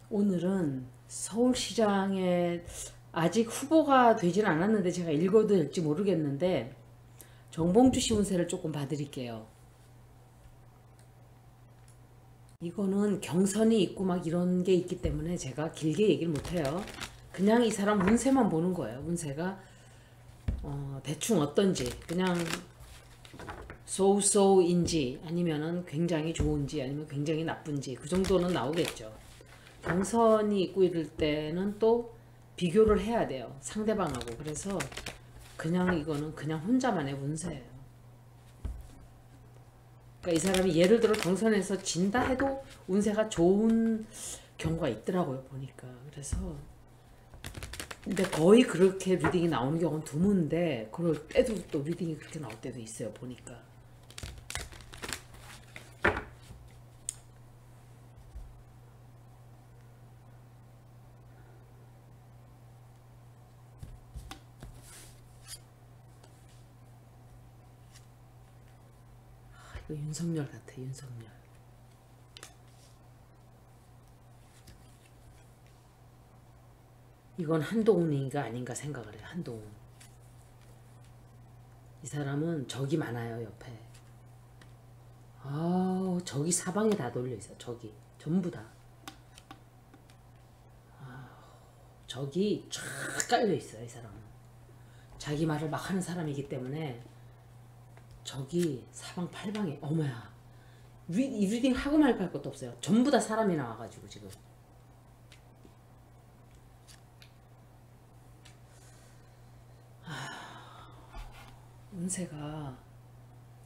오늘은 서울시장에 아직 후보가 되진 않았는데 제가 읽어도 될지 모르겠는데 정봉주 씨 운세를 조금 봐드릴게요. 이거는 경선이 있고 막 이런 게 있기 때문에 제가 길게 얘기를 못해요. 그냥 이 사람 운세만 보는 거예요. 운세가 대충 어떤지 그냥 소소인지 아니면은 굉장히 좋은지 아니면 굉장히 나쁜지 그 정도는 나오겠죠. 경선이 있고 이럴 때는 또 비교를 해야 돼요. 상대방하고. 그래서 그냥 이거는 그냥 혼자만의 운세예요. 그러니까 이 사람이 예를 들어 경선에서 진다 해도 운세가 좋은 경우가 있더라고요. 보니까. 그래서 근데 거의 그렇게 리딩이 나오는 경우는 드문데 그럴 때도 또 리딩이 그렇게 나올 때도 있어요. 보니까. 이거 윤석열 같아. 윤석열. 이건 한동훈이가 아닌가 생각을 해요. 한동훈. 이 사람은 적이 많아요. 옆에. 적이 사방에 다 돌려 있어요. 적이 전부 다 적이 쫙 깔려 있어요. 이 사람은 자기 말을 막 하는 사람이기 때문에 적이 사방팔방에 어머야 리딩 하고 말고 할 것도 없어요. 전부 다 사람이 나와가지고 지금 운세가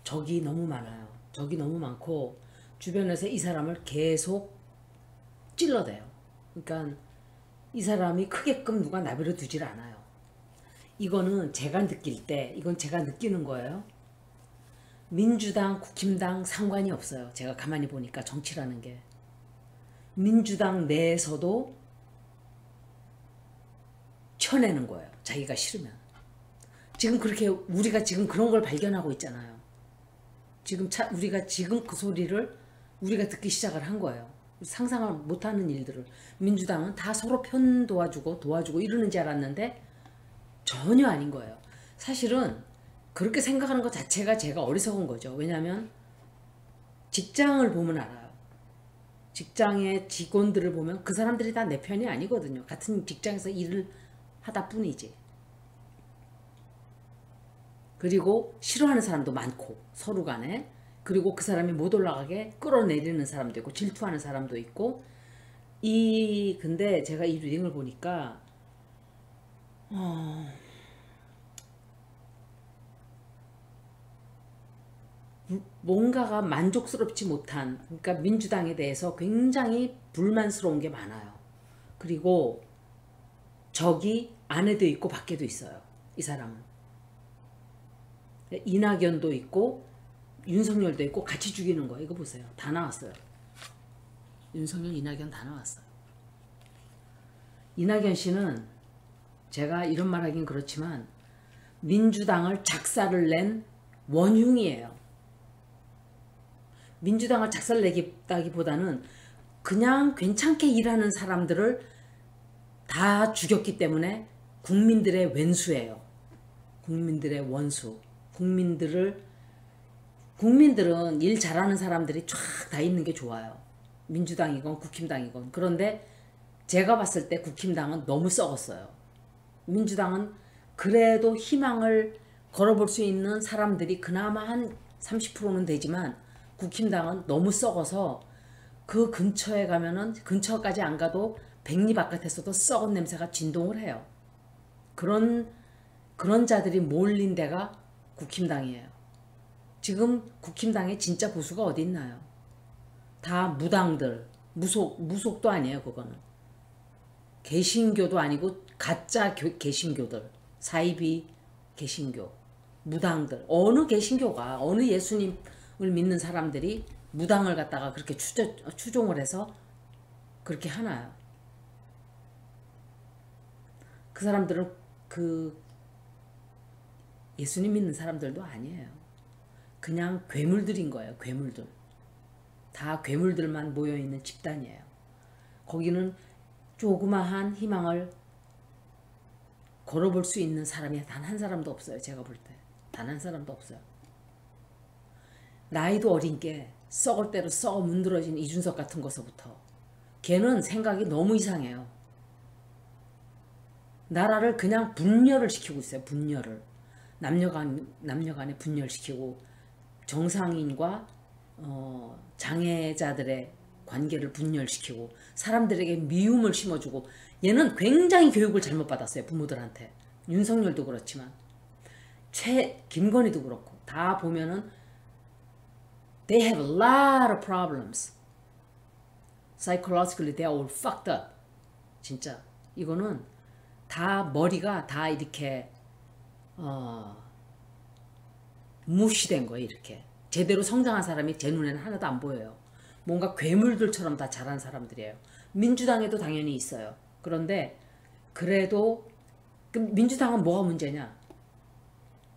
적이 너무 많아요. 적이 너무 많고 주변에서 이 사람을 계속 찔러대요. 그러니까 이 사람이 크게끔 누가 나비를 두질 않아요. 이거는 제가 느낄 때 이건 제가 느끼는 거예요. 민주당, 국힘당 상관이 없어요. 제가 가만히 보니까 정치라는 게 민주당 내에서도 쳐내는 거예요. 자기가 싫으면. 지금 그렇게 우리가 지금 그런 걸 발견하고 있잖아요. 지금 우리가 지금 그 소리를 우리가 듣기 시작을 한 거예요. 상상을 못하는 일들을 민주당은 다 서로 편 도와주고 이러는 줄 알았는데 전혀 아닌 거예요. 사실은 그렇게 생각하는 것 자체가 제가 어리석은 거죠. 왜냐하면 직장을 보면 알아요. 직장의 직원들을 보면 그 사람들이 다 내 편이 아니거든요. 같은 직장에서 일을 하다 뿐이지. 그리고 싫어하는 사람도 많고 서로 간에. 그리고 그 사람이 못 올라가게 끌어내리는 사람도 있고 질투하는 사람도 있고. 근데 제가 이 리딩을 보니까 뭔가가 만족스럽지 못한, 그러니까 민주당에 대해서 굉장히 불만스러운 게 많아요. 그리고 적이 안에도 있고 밖에도 있어요. 이 사람은. 이낙연도 있고 윤석열도 있고 같이 죽이는 거예요. 이거 보세요. 다 나왔어요. 윤석열, 이낙연 다 나왔어요. 이낙연 씨는 제가 이런 말 하긴 그렇지만 민주당을 작사를 낸 원흉이에요. 민주당을 작살내기보다는 그냥 괜찮게 일하는 사람들을 다 죽였기 때문에 국민들의 왼수예요. 국민들의 원수. 국민들은 일 잘하는 사람들이 쫙 다 있는 게 좋아요. 민주당이건 국힘당이건. 그런데 제가 봤을 때 국힘당은 너무 썩었어요. 민주당은 그래도 희망을 걸어볼 수 있는 사람들이 그나마 한 30%는 되지만 국힘당은 너무 썩어서 그 근처에 가면은 근처까지 안 가도 백리 바깥에서도 썩은 냄새가 진동을 해요. 그런 자들이 몰린 데가 국힘당이에요. 지금 국힘당에 진짜 보수가 어디 있나요? 다 무당들, 무속도 아니에요. 그거는 개신교도 아니고 가짜 개신교들, 사이비 개신교, 무당들. 어느 개신교가, 어느 예수님을 믿는 사람들이 무당을 갖다가 그렇게 추종을 해서 그렇게 하나요? 그 사람들은 그 예수님 믿는 사람들도 아니에요. 그냥 괴물들인 거예요. 괴물들. 다 괴물들만 모여있는 집단이에요. 거기는 조그마한 희망을 걸어볼 수 있는 사람이 단 한 사람도 없어요. 제가 볼 때. 단 한 사람도 없어요. 나이도 어린 게 썩을 대로 썩어 문드러진 이준석 같은 거서부터 걔는 생각이 너무 이상해요. 나라를 그냥 분열을 시키고 있어요. 분열을. 남녀간에 분열시키고 정상인과 장애자들의 관계를 분열시키고 사람들에게 미움을 심어주고 얘는 굉장히 교육을 잘못 받았어요. 부모들한테. 윤석열도 그렇지만 김건희도 그렇고 다 보면은 they have a lot of problems. Psychologically they are all fucked up. 진짜 이거는 다 머리가 다 이렇게 무시된 거예요. 이렇게 제대로 성장한 사람이 제 눈에는 하나도 안 보여요. 뭔가 괴물들처럼 다 자란 사람들이에요. 민주당에도 당연히 있어요. 그런데 그래도 민주당은 뭐가 문제냐?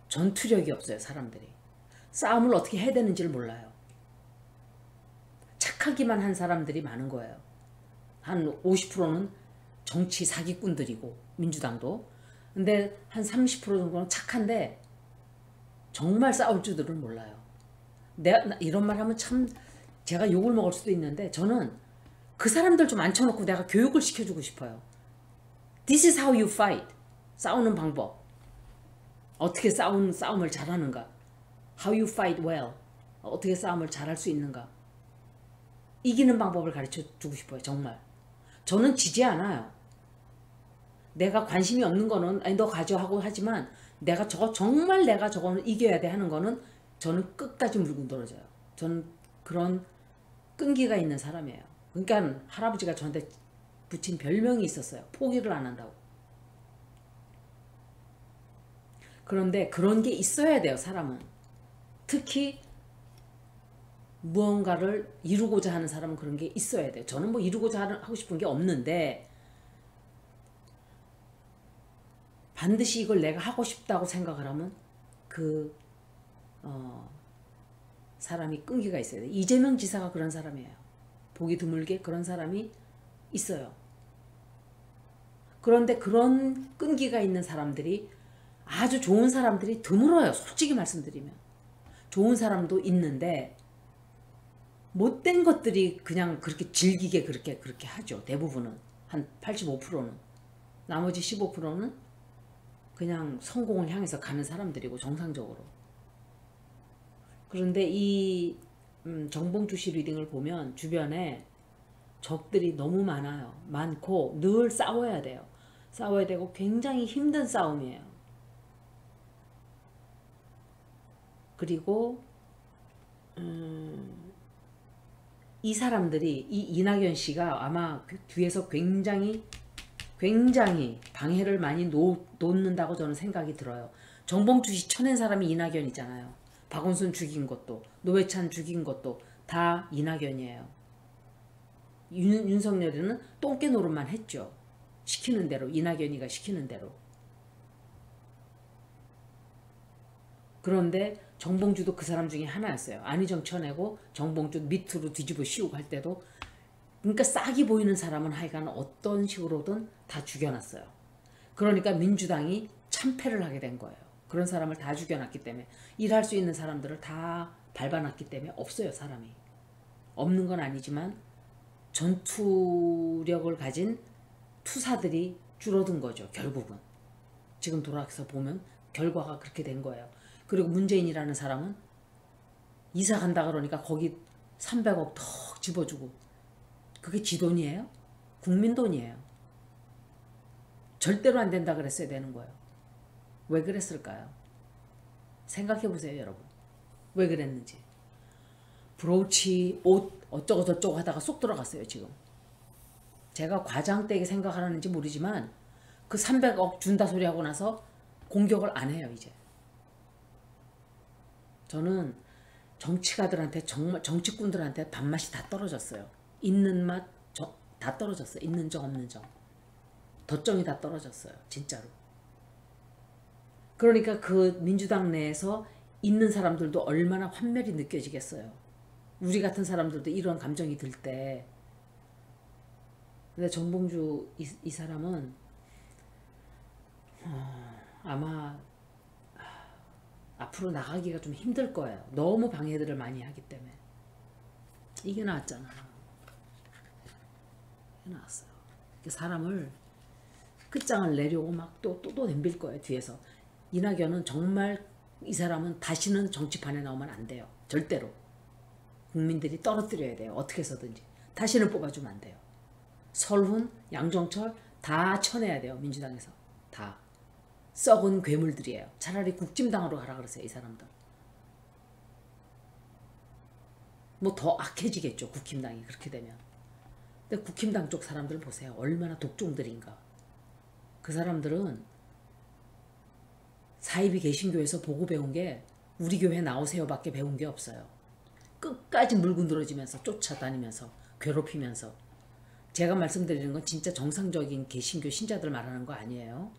전투력이 없어요. 사람들이. 싸움을 어떻게 해야 되는지를 몰라요. 착하기만 한 사람들이 많은 거예요. 한 50%는 정치 사기꾼들이고 민주당도. 근데 한 30% 정도는 착한데 정말 싸울 줄들은 몰라요. 내가 이런 말 하면 참 제가 욕을 먹을 수도 있는데 저는 그 사람들 좀 앉혀놓고 내가 교육을 시켜주고 싶어요. This is how you fight. 싸우는 방법. 어떻게 싸움을 잘하는가. How you fight well. 어떻게 싸움을 잘할 수 있는가. 이기는 방법을 가르쳐주고 싶어요. 정말. 저는 지지 않아요. 내가 관심이 없는 거는 아니 너 가져 하고 하지만 내가 정말 내가 저거는 이겨야 돼 하는 거는 저는 끝까지 물고 늘어져요. 저는 그런 끈기가 있는 사람이에요. 그러니까 할아버지가 저한테 붙인 별명이 있었어요. 포기를 안 한다고. 그런데 그런 게 있어야 돼요. 사람은. 특히 무언가를 이루고자 하는 사람은 그런 게 있어야 돼요. 저는 뭐 이루고자 하고 싶은 게 없는데 반드시 이걸 내가 하고 싶다고 생각을 하면 그 사람이 끈기가 있어야 돼요. 이재명 지사가 그런 사람이에요. 보기 드물게 그런 사람이 있어요. 그런데 그런 끈기가 있는 사람들이 아주 좋은 사람들이 드물어요. 솔직히 말씀드리면. 좋은 사람도 있는데 못된 것들이 그냥 그렇게 질기게 그렇게 하죠. 대부분은. 한 85%는. 나머지 15%는 그냥 성공을 향해서 가는 사람들이고 정상적으로. 그런데 이 정봉주 씨 리딩을 보면 주변에 적들이 너무 많아요. 많고 늘 싸워야 돼요. 싸워야 되고 굉장히 힘든 싸움이에요. 그리고 이 사람들이 이 이낙연 씨가 아마 뒤에서 굉장히 방해를 많이 놓는다고 저는 생각이 들어요. 정봉주 씨 쳐낸 사람이 이낙연이잖아요. 박원순 죽인 것도 노회찬 죽인 것도 다 이낙연이에요. 윤석열이는 똥개 노릇만 했죠. 시키는 대로 이낙연이가 시키는 대로. 그런데 정봉주도 그 사람 중에 하나였어요. 안희정 쳐내고 정봉주 밑으로 뒤집어 씌우고 할 때도 그러니까 싹이 보이는 사람은 하여간 어떤 식으로든 다 죽여놨어요. 그러니까 민주당이 참패를 하게 된 거예요. 그런 사람을 다 죽여놨기 때문에 일할 수 있는 사람들을 다 밟아놨기 때문에 없어요. 사람이. 없는 건 아니지만 전투력을 가진 투사들이 줄어든 거죠. 결국은. 지금 돌아서 보면 결과가 그렇게 된 거예요. 그리고 문재인이라는 사람은 이사 간다 그러니까 거기 300억 턱 집어주고 그게 지 돈이에요? 국민 돈이에요. 절대로 안 된다 그랬어야 되는 거예요. 왜 그랬을까요? 생각해 보세요, 여러분. 왜 그랬는지. 브로치, 옷 어쩌고 저쩌고 하다가 쏙 들어갔어요, 지금. 제가 과장되게 생각하는지 모르지만 그 300억 준다 소리 하고 나서 공격을 안 해요, 이제. 저는 정치가들한테 정말 정치꾼들한테 밥맛이 다 떨어졌어요. 있는 맛 다 떨어졌어요. 있는 정 없는 정. 덧정이 다 떨어졌어요. 진짜로. 그러니까 그 민주당 내에서 있는 사람들도 얼마나 환멸이 느껴지겠어요. 우리 같은 사람들도 이런 감정이 들 때 근데 정봉주 이 사람은 아마 앞으로 나가기가 좀 힘들 거예요. 너무 방해들을 많이 하기 때문에. 이게 나왔잖아. 이게 나왔어요. 사람을 끝장을 내려고 막 또 덤빌 거예요. 뒤에서. 이낙연은 정말 이 사람은 다시는 정치판에 나오면 안 돼요. 절대로. 국민들이 떨어뜨려야 돼요. 어떻게 해서든지. 다시는 뽑아주면 안 돼요. 설훈, 양정철 다 쳐내야 돼요. 민주당에서. 다. 썩은 괴물들이에요. 차라리 국진당으로 가라 그러세요. 이 사람들. 뭐 더 악해지겠죠. 국힘당이 그렇게 되면. 근데 국힘당 쪽 사람들 보세요. 얼마나 독종들인가. 그 사람들은 사이비 개신교에서 보고 배운 게 우리 교회 나오세요 밖에 배운 게 없어요. 끝까지 물고늘어지면서 쫓아다니면서 괴롭히면서. 제가 말씀드리는 건 진짜 정상적인 개신교 신자들 말하는 거 아니에요.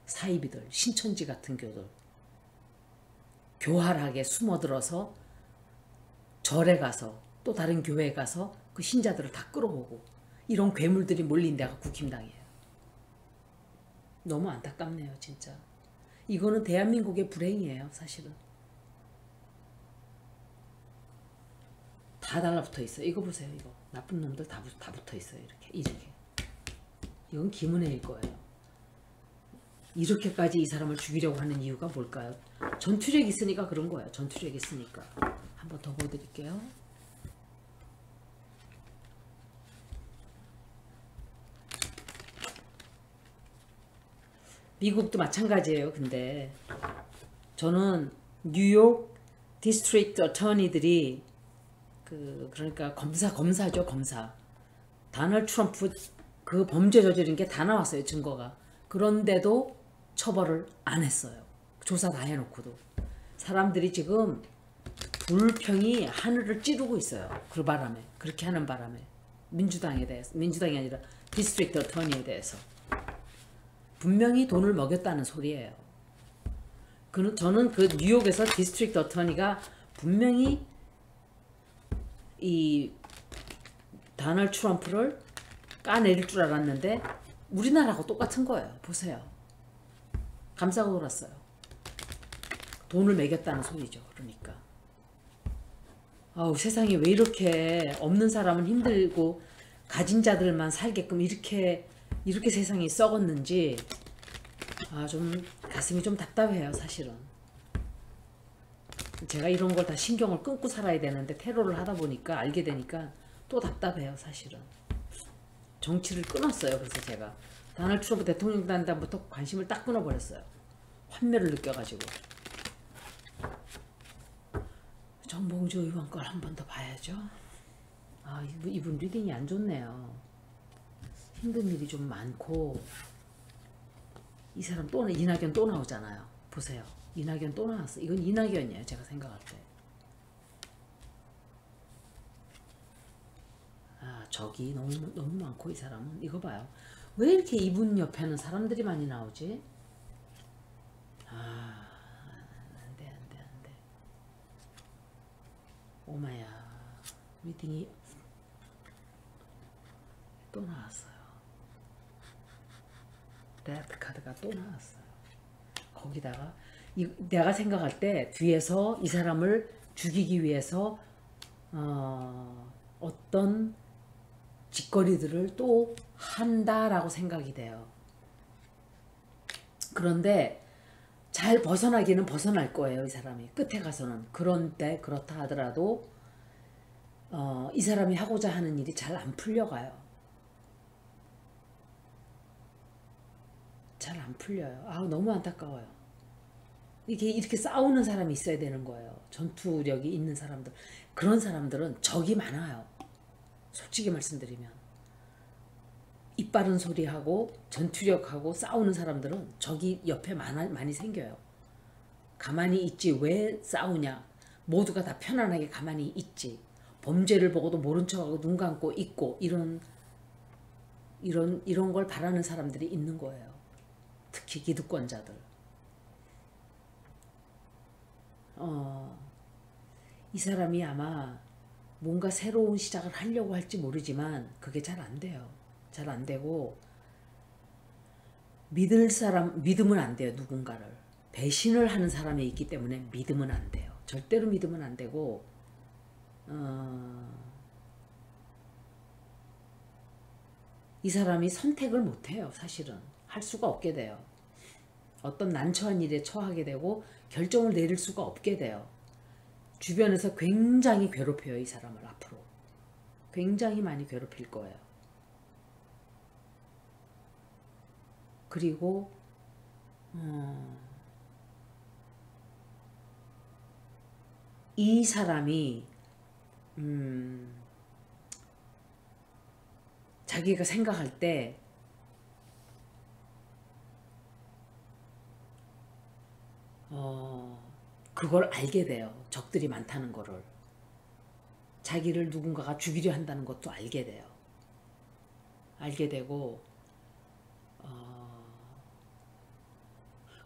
사이비들, 신천지 같은 교들. 교활하게 숨어들어서 절에 가서 또 다른 교회에 가서 그 신자들을 다 끌어오고 이런 괴물들이 몰린 데가 국힘당이에요. 너무 안타깝네요 진짜. 이거는 대한민국의 불행이에요 사실은. 다 달라붙어 있어요. 이거 보세요. 이거 나쁜 놈들 다 붙어 있어요. 이렇게. 이건 김은혜일 거예요. 이렇게까지 이 사람을 죽이려고 하는 이유가 뭘까요? 전투력이 있으니까 그런 거예요. 전투력이 있으니까. 한번 더 보여드릴게요. 미국도 마찬가지예요. 근데 저는 뉴욕 디스트릭트 어터니들이 그러니까 검사죠. 검사. 다널드 트럼프 그 범죄 저지른 게 다 나왔어요. 증거가. 그런데도 처벌을 안 했어요. 조사 다 해놓고도. 사람들이 지금 불평이 하늘을 찌르고 있어요. 그 바람에. 그렇게 하는 바람에. 민주당에 대해서. 민주당이 아니라 디스트릭트 어터니에 대해서. 분명히 돈을 먹였다는 소리예요. 저는 그 뉴욕에서 디스트릭트 어터니가 분명히 이 다널드 트럼프를 까내릴 줄 알았는데 우리나라하고 똑같은 거예요. 보세요. 감싸고 돌았어요. 돈을 매겼다는 소리죠. 그러니까. 아우 세상에 왜 이렇게 없는 사람은 힘들고 가진 자들만 살게끔 이렇게 세상이 썩었는지 좀 가슴이 좀 답답해요. 사실은. 제가 이런 걸 다 신경을 끊고 살아야 되는데 테러를 하다 보니까 알게 되니까 또 답답해요. 사실은. 정치를 끊었어요. 그래서 제가 다널드 트럼프 대통령 된 다음부터 관심을 딱 끊어버렸어요. 환멸을 느껴가지고. 정봉주 의원 걸 한 번 더 봐야죠. 이분 리딩이 안 좋네요. 힘든 일이 좀 많고 이 사람 이낙연 또 나오잖아요. 보세요. 이낙연 또 나왔어. 이건 이낙연이에요. 제가 생각할 때. 적이 너무 많고 이 사람은. 이거 봐요. 왜 이렇게 이분 옆에는 사람들이 많이 나오지? 안돼. 오마야. 리딩이 또 나왔어요. 레드 카드가 또 나왔어요. 거기다가 내가 생각할 때 뒤에서 이 사람을 죽이기 위해서 어떤 짓거리들을 또 한다라고 생각이 돼요. 그런데 잘 벗어나기는 벗어날 거예요. 이 사람이 끝에 가서는. 그런데 그렇다 하더라도 이 사람이 하고자 하는 일이 잘 안 풀려가요. 잘 안 풀려요. 너무 안타까워요. 이렇게 싸우는 사람이 있어야 되는 거예요. 전투력이 있는 사람들. 그런 사람들은 적이 많아요. 솔직히 말씀드리면. 입 바른 소리하고 전투력하고 싸우는 사람들은 적이 옆에 많이 생겨요. 가만히 있지 왜 싸우냐. 모두가 다 편안하게 가만히 있지. 범죄를 보고도 모른 척하고 눈 감고 있고 이런 걸 바라는 사람들이 있는 거예요. 특히 기득권자들. 이 사람이 아마 뭔가 새로운 시작을 하려고 할지 모르지만 그게 잘 안 돼요. 잘 안 되고 믿으면 안 돼요. 누군가를. 배신을 하는 사람이 있기 때문에 믿으면 안 돼요. 절대로 믿으면 안 되고 이 사람이 선택을 못 해요. 사실은. 할 수가 없게 돼요. 어떤 난처한 일에 처하게 되고 결정을 내릴 수가 없게 돼요. 주변에서 굉장히 괴롭혀요. 이 사람을 앞으로. 굉장히 많이 괴롭힐 거예요. 그리고 이 사람이 자기가 생각할 때 그걸 알게 돼요. 적들이 많다는 거를. 자기를 누군가가 죽이려 한다는 것도 알게 돼요. 알게 되고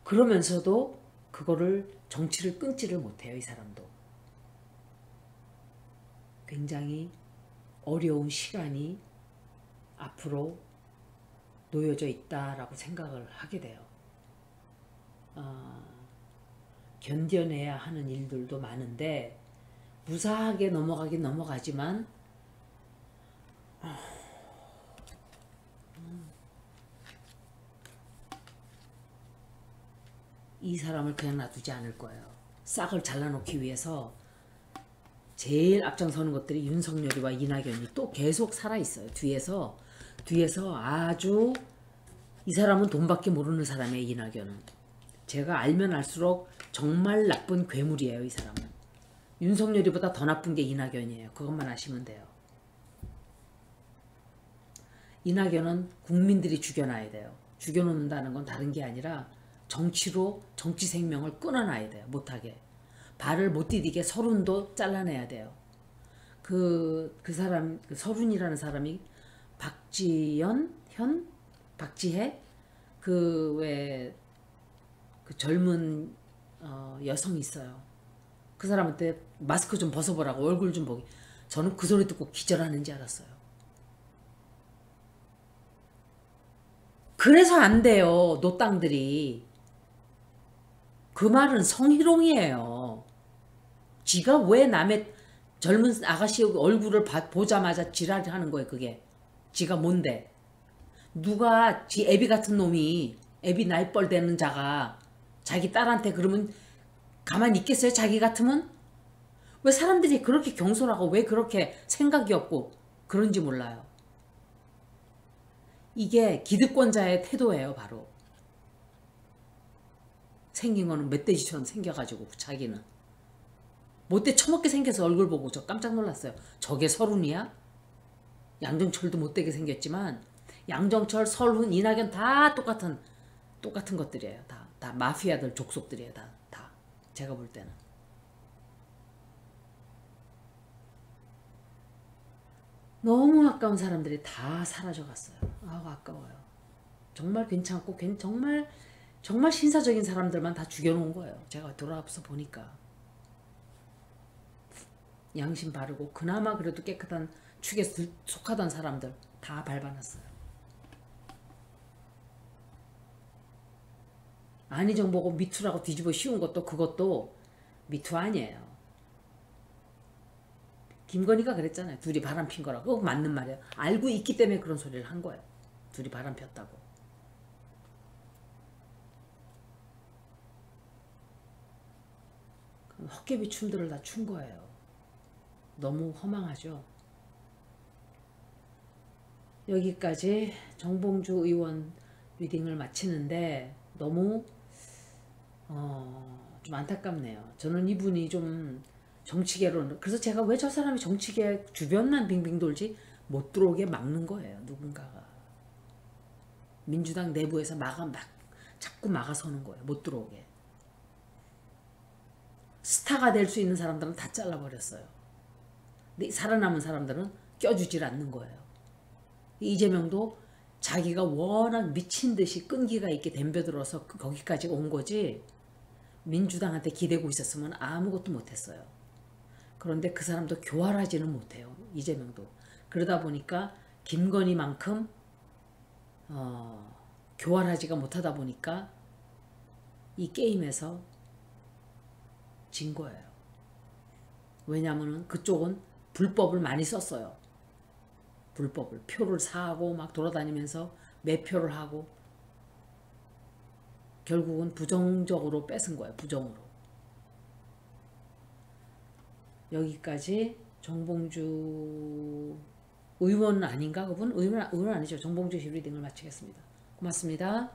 그러면서도 그거를 정치를 끊지를 못해요. 이 사람도. 굉장히 어려운 시간이 앞으로 놓여져 있다라고 생각을 하게 돼요. 견뎌내야 하는 일들도 많은데 무사하게 넘어가긴 넘어가지만 이 사람을 그냥 놔두지 않을 거예요. 싹을 잘라놓기 위해서 제일 앞장서는 것들이 윤석열이와 이낙연이 또 계속 살아있어요. 뒤에서 아주 이 사람은 돈밖에 모르는 사람이에요. 이낙연은. 제가 알면 알수록 정말 나쁜 괴물이에요. 이 사람은. 윤석열이보다 더 나쁜 게 이낙연이에요. 그것만 아시면 돼요. 이낙연은 국민들이 죽여놔야 돼요. 죽여놓는다는 건 다른 게 아니라 정치로 정치 생명을 끊어놔야 돼요. 못하게. 발을 못 디디게 서른도 잘라내야 돼요. 그 사람, 서른이라는 사람이 박지혜? 그 젊은 여성 있어요. 그 사람한테 마스크 좀 벗어보라고 얼굴 좀 보기. 저는 그 소리 듣고 기절하는지 알았어요. 그래서 안 돼요. 노땅들이. 그 말은 성희롱이에요. 지가 왜 남의 젊은 아가씨 얼굴을 보자마자 지랄하는 거예요. 그게. 지가 뭔데. 누가 지 애비 같은 놈이 애비 나이뻘 되는 자가 자기 딸한테 그러면 가만히 있겠어요? 자기 같으면? 왜 사람들이 그렇게 경솔하고 왜 그렇게 생각이 없고 그런지 몰라요. 이게 기득권자의 태도예요. 바로. 생긴 거는 멧돼지처럼 생겨가지고 자기는. 못돼 처먹게 생겨서 얼굴 보고 저 깜짝 놀랐어요. 저게 서른이야? 양정철도 못되게 생겼지만 양정철, 설훈, 이낙연 다 똑같은 것들이에요. 다 마피아들 족속들이에요. 다. 제가 볼 때는. 너무 아까운 사람들이 다 사라져갔어요. 아우 아까워요. 정말 괜찮고 정말 신사적인 사람들만 다 죽여놓은 거예요. 제가 돌아와서 보니까. 양심 바르고 그나마 그래도 깨끗한 축에 속하던 사람들 다 밟아놨어요. 안희정 보고 미투라고 뒤집어 씌운 것도 그것도 미투 아니에요. 김건희가 그랬잖아요. 둘이 바람 핀 거라고. 그거 맞는 말이에요. 알고 있기 때문에 그런 소리를 한 거예요. 둘이 바람 폈다고. 헛개비 춤들을 다 춘 거예요. 너무 허망하죠. 여기까지 정봉주 의원 리딩을 마치는데 너무 좀 안타깝네요. 저는 이분이 좀 정치계로, 그래서 제가 왜 저 사람이 정치계 주변만 빙빙 돌지 못 들어오게 막는 거예요. 누군가가. 민주당 내부에서 자꾸 막아서는 거예요. 못 들어오게. 스타가 될 수 있는 사람들은 다 잘라버렸어요. 근데 살아남은 사람들은 껴주질 않는 거예요. 이재명도 자기가 워낙 미친 듯이 끈기가 있게 덤벼들어서 거기까지 온 거지 민주당한테 기대고 있었으면 아무것도 못했어요. 그런데 그 사람도 교활하지는 못해요. 이재명도. 그러다 보니까 김건희만큼 교활하지가 못하다 보니까 이 게임에서 진 거예요. 왜냐하면 그쪽은 불법을 많이 썼어요. 불법을. 표를 사고 막 돌아다니면서 매표를 하고 결국은 부정적으로 뺏은 거예요. 부정으로. 여기까지 정봉주 의원 아닌가? 그분? 의원 아니죠. 정봉주 히브리딩을 마치겠습니다. 고맙습니다.